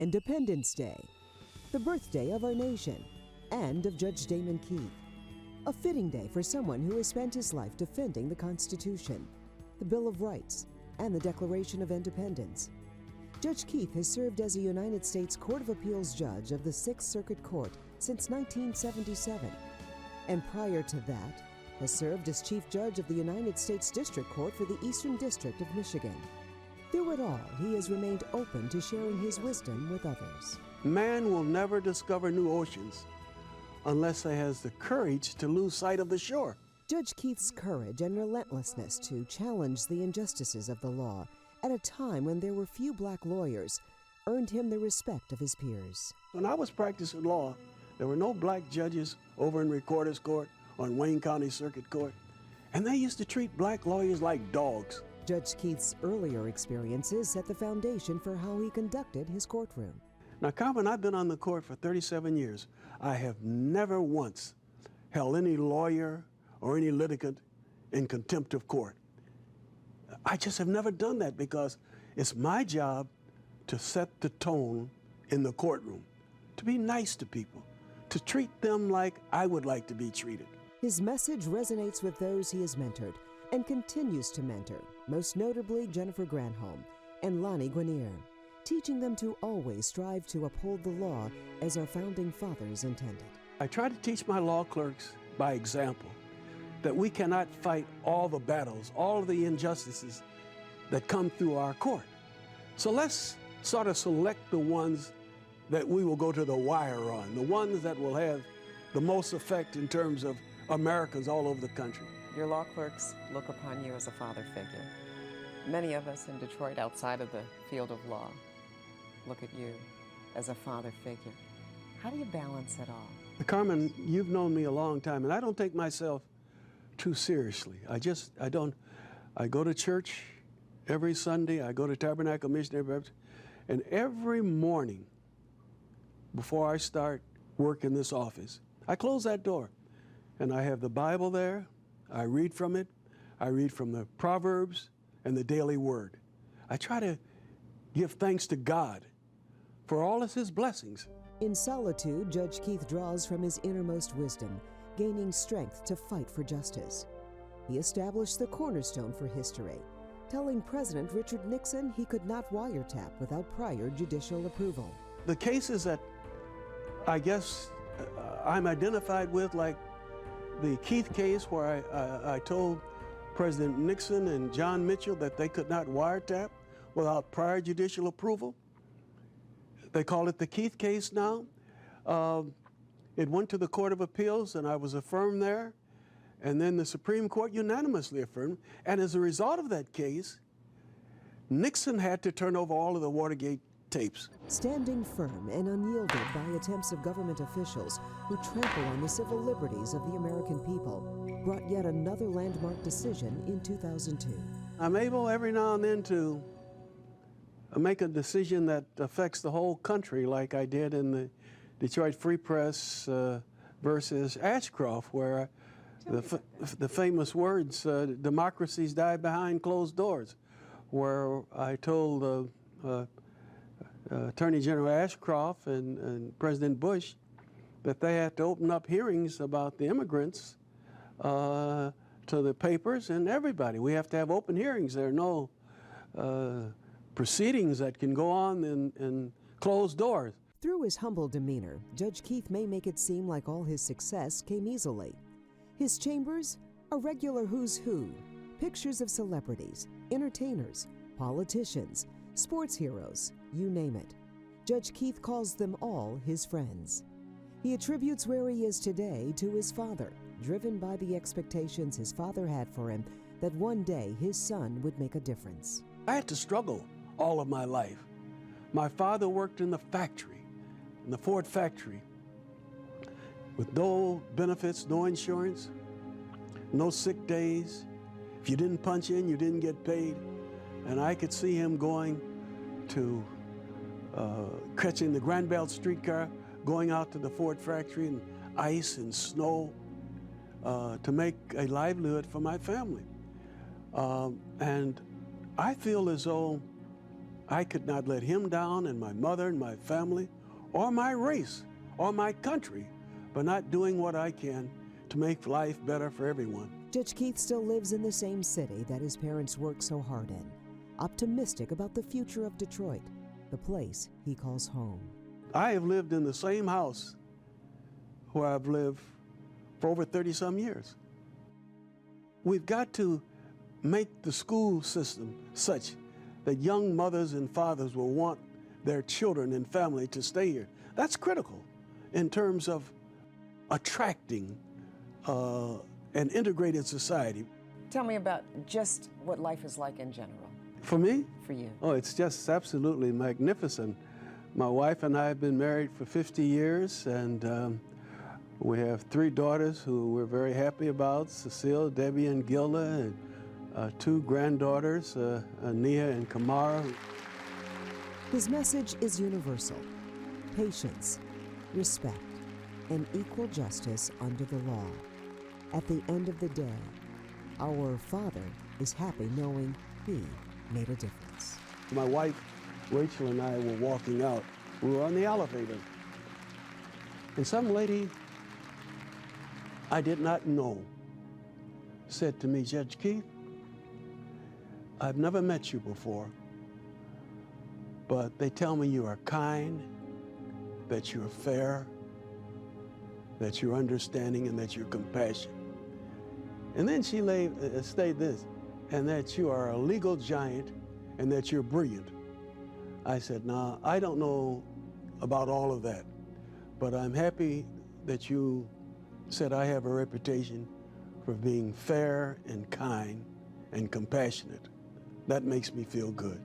Independence Day, the birthday of our nation, and of Judge Damon Keith. A fitting day for someone who has spent his life defending the Constitution, the Bill of Rights, and the Declaration of Independence. Judge Keith has served as a United States Court of Appeals judge of the Sixth Circuit Court since 1977, and prior to that, has served as Chief Judge of the United States District Court for the Eastern District of Michigan. Through it all, he has remained open to sharing his wisdom with others. Man will never discover new oceans unless he has the courage to lose sight of the shore. Judge Keith's courage and relentlessness to challenge the injustices of the law at a time when there were few black lawyers earned him the respect of his peers. When I was practicing law, there were no black judges over in Recorder's Court or in Wayne County Circuit Court, and they used to treat black lawyers like dogs. Judge Keith's earlier experiences set the foundation for how he conducted his courtroom. Now, Carmen, I've been on the court for 37 years. I have never once held any lawyer or any litigant in contempt of court. I just have never done that because it's my job to set the tone in the courtroom, to be nice to people, to treat them like I would like to be treated. His message resonates with those he has mentored and continues to mentor, most notably Jennifer Granholm and Lonnie Guinier, teaching them to always strive to uphold the law as our founding fathers intended. I try to teach my law clerks by example that we cannot fight all the battles, all of the injustices that come through our court. So let's sort of select the ones that we will go to the wire on, the ones that will have the most effect in terms of Americans all over the country. Your law clerks look upon you as a father figure. Many of us in Detroit, outside of the field of law, look at you as a father figure. How do you balance it all? Carmen, you've known me a long time, and I don't take myself too seriously. I don't. I go to church every Sunday. I go to Tabernacle Missionary Baptist, and every morning before I start work in this office, I close that door, and I have the Bible there. I read from it. I read from the Proverbs and the Daily Word. I try to give thanks to God for all of His blessings. In solitude, Judge Keith draws from his innermost wisdom, gaining strength to fight for justice. He established the cornerstone for history, telling President Richard Nixon he could not wiretap without prior judicial approval. The cases that I guess I'm identified with, like the Keith case where I told President Nixon and John Mitchell that they could not wiretap without prior judicial approval. They call it the Keith case now. It went to the Court of Appeals, and I was affirmed there. And then the Supreme Court unanimously affirmed. And as a result of that case, Nixon had to turn over all of the Watergate tapes. Standing firm and unyielded by attempts of government officials who trample on the civil liberties of the American people, brought yet another landmark decision in 2002. I'm able every now and then to make a decision that affects the whole country, like I did in the Detroit Free Press versus Ashcroft, where the famous words, democracies die behind closed doors, where I told Attorney General Ashcroft and President Bush that they had to open up hearings about the immigrants to the papers and everybody. We have to have open hearings. There are no proceedings that can go on in closed doors. Through his humble demeanor, Judge Keith may make it seem like all his success came easily. His chambers, a regular who's who, pictures of celebrities, entertainers, politicians, sports heroes, you name it. Judge Keith calls them all his friends. He attributes where he is today to his father, driven by the expectations his father had for him that one day his son would make a difference. I had to struggle all of my life. My father worked in the factory, in the Ford factory, with no benefits, no insurance, no sick days. If you didn't punch in, you didn't get paid. And I could see him going to catching the Grand Belt streetcar, going out to the Ford factory in ice and snow to make a livelihood for my family. And I feel as though I could not let him down, and my mother and my family, or my race, or my country, by not doing what I can to make life better for everyone. Judge Keith still lives in the same city that his parents worked so hard in, optimistic about the future of Detroit, the place he calls home. I have lived in the same house where I've lived for over 30-some years. We've got to make the school system such that young mothers and fathers will want their children and family to stay here. That's critical in terms of attracting an integrated society. Tell me about just what life is like in general. For me? For you. Oh, it's just absolutely magnificent. My wife and I have been married for 50 years, and we have 3 daughters who we're very happy about, Cecile, Debbie, and Gilda, and 2 granddaughters, Ania and Kamara. His message is universal: patience, respect, and equal justice under the law. At the end of the day, our Father is happy knowing he made a difference. My wife, Rachel, and I were walking out. We were on the elevator, and some lady I did not know said to me, "Judge Keith, I've never met you before, but they tell me you are kind, that you're fair, that you're understanding, and that you're compassionate." And then she stated this, "and that you are a legal giant and that you're brilliant." I said, "Nah, I don't know about all of that, but I'm happy that you said I have a reputation for being fair and kind and compassionate. That makes me feel good."